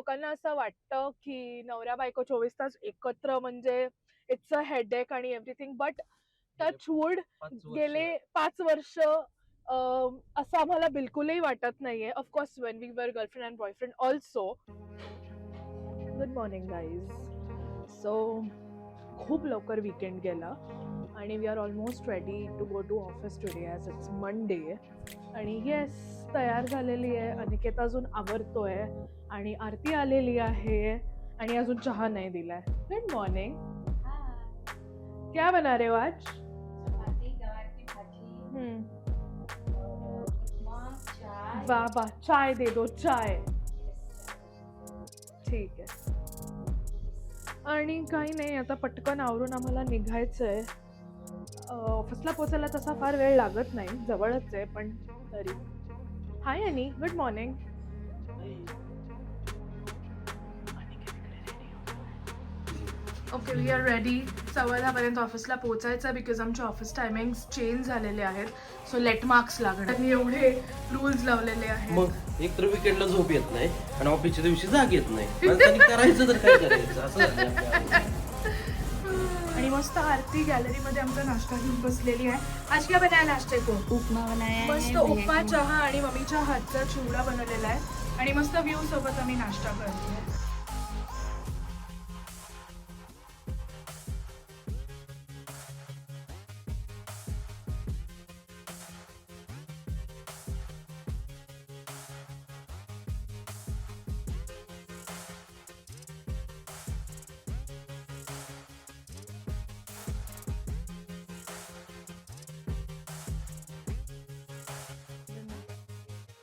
लोकांना असं वाटतं की नवरा बायको 24 तास एकत्र म्हणजे इट्स अ हेडेक आणि एव्हरीथिंग, बट टच वूड गेले 5 वर्ष असं आम्हाला बिलकुलही वाटत नाहीये. Of course when we were girlfriend and boyfriend also. Good morning guys. So खूप लवकर वीकेंड गेला आणि we are almost ready to go to office today as it's Monday. आणि येस, तयार झालेली आहे. अनिकेत अजून आवरतोय आणि आरती आलेली आहे आणि अजून चहा नाही दिलाय. Good morning. क्या बना रहे हो आज? चपाती, गवार की भाजी और उपमा, चाय. वाह वाह, चाय दे दो, चाय. ठीक आहे. आणि काही नाही, आता पटकन आवरून आम्हाला निघायचंय. ऑफिसला पोचायला तसा फार वेळ लागत नाही, जवळच आहे, पण तरी. Hi Ani, good morning. Okay, we are ready. 9:15 ऑफिसला पोचायचं बिकॉज आमचे ऑफिस टायमिंग्स चेंज झालेले आहेत. सो लेट मार्क्स लागणार. मी एवढे रूल्स लावलेले आहेत. मग एक तर विकेंडला झोप येत नाही आणि ऑफिसच्या दिवशी जाग येत नाही. माणसाने करायचं तर काय करायचं असं झालंय आपल्या. आणि मस्त आरती गॅलरीमध्ये आमचा नाश्ता घेऊन बसलेली आहे. आज क्या बनाया नाश्ते को? उपमा बनाया है. मस्त उपमा, चहा आणि मम्मीच्या हातचा चिवडा बनवलेला आहे आणि मस्त व्ह्यू सोबत आम्ही नाश्ता करतोय.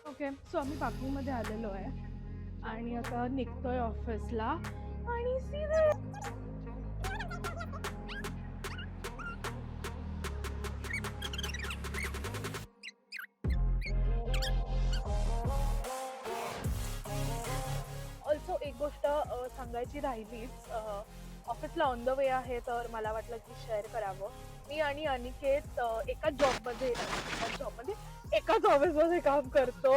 ओके, सो आम्ही पार्किंगमध्ये आलेलो आहे आणि आता निघतोय ऑफिसला आणि सीधे ऑल्सो एक गोष्ट सांगायची राहिलीच. ऑफिसला ऑन द वे आहे, तर मला वाटलं की शेअर करावं. मी आणि अनिकेत एकाच ऑफिसमध्ये काम करतो.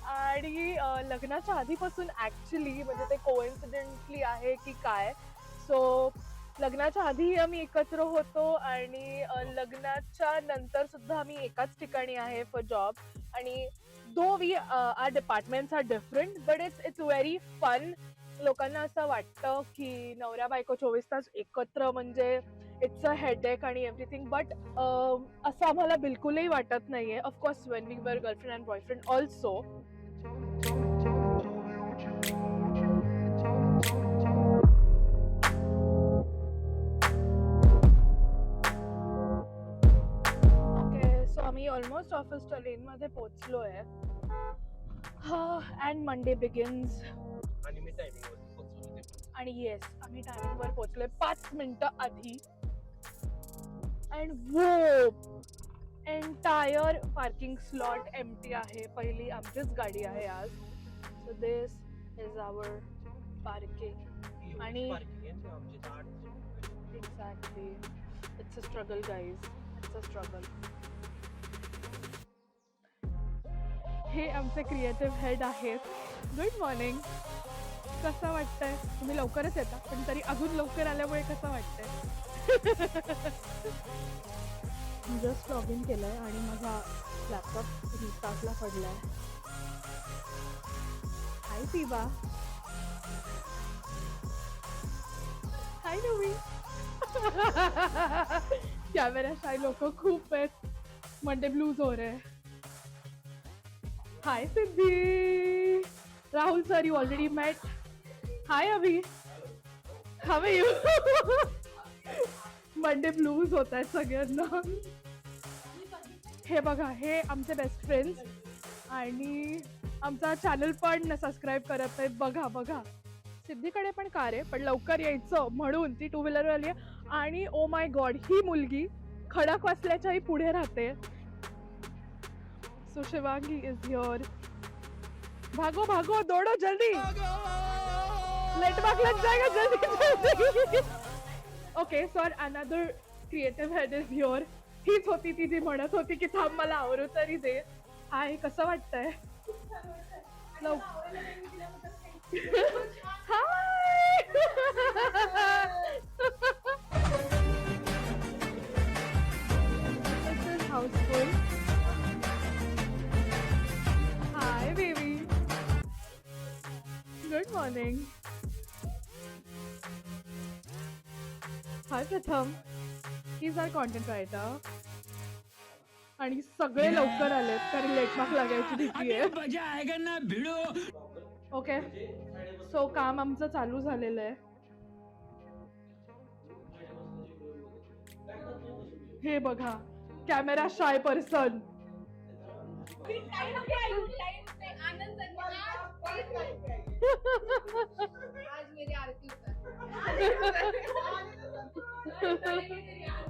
आणि लग्नाच्या आधीपासून ॲक्च्युली म्हणजे ते कोइन्सिडेंटली आहे की काय, सो लग्नाच्या आधीही आम्ही एकत्र होतो आणि लग्नाच्या नंतर सुद्धा आम्ही एकाच ठिकाणी आहे फॉर जॉब. आणि though we are departments are different, but it's very fun. लोकांना असं वाटतं की नवरा बायको 24 तास एकत्र म्हणजे इट्स अ हेडेक आणि एव्हरीथिंग, बट असं आम्हाला बिलकुलही वाटत नाहीये. Of course when we were girlfriend and boyfriend also. Okay, so आम्ही ऑलमोस्ट ऑफिसच्या लेनमध्ये पोहोचलोय. And Monday begins. आणि मी टायमिंगवर पोहोचलो होते. आणि येस, आम्ही टायमिंगवर पोहोचलोय 5 मिनिटं आधी. अँड वो एंटायर पार्किंग स्लॉट एम्प्टी आहे. पहिली आमचीच गाडी आहे आज. So this is our parking. आणि exactly, it's a struggle guys, it's a struggle. हे आमचे क्रिएटिव्ह हेड आहेत. Good morning. कसं वाटतंय? तुम्ही लवकरच येता, पण तरी अजून लवकर आल्यामुळे कसं वाटतंय? जस्ट लॉग इन केलंय आणि माझा लॅपटॉप रिस्टार्टला पडलाय. हाय तिबा. हाय नवी. कॅमेरा शाय लोक खूप आहेत. मंडे ब्लूज हो रहे. Hi Siddhi. Rahul sir, you already met. Hi Abhi. How are you? Monday blues होत आहेत सगळ्यांना. हे बघा, हे आमचे बेस्ट फ्रेंड्स आणि आमचा चॅनल पण सबस्क्राईब करत आहेत. बघा बघा, सिद्धीकडे पण कार आहे, पण लवकर यायचं म्हणून ती 2 व्हीलर आली आहे. आणि ओ माय गॉड, ही मुलगी खडकवासल्याच्याही पुढे राहते. So Shivangi is here. भागो भागो, दौड़ो जल्दी, लेट मार्क लग जाएगा, जल्दी जल्दी. Okay, so another creative head is here. हीच होती ती जी म्हणत होती की थांब मला आवरू तरी दे. हाय, कसं वाटतंय? Houseful. Hi, baby. Good morning. Hi, Pratham. He's our content writer. आणि सगळे लवकर आलेत कारण लेटमार्क लागायची भीती आहे. ओके, सो काम आमचं चालू झालेलं आहे. हे बघा, camera shy person.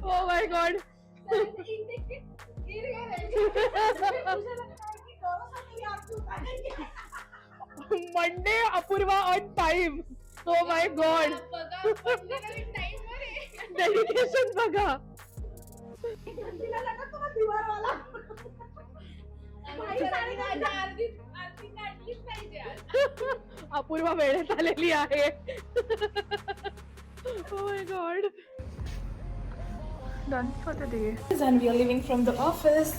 Oh my God. Monday Apurva on time. Oh my God. Dedication बघा. अपूर्वा वेळेत आलेली आहे. Oh my god. Done for the day. And we are leaving from the office.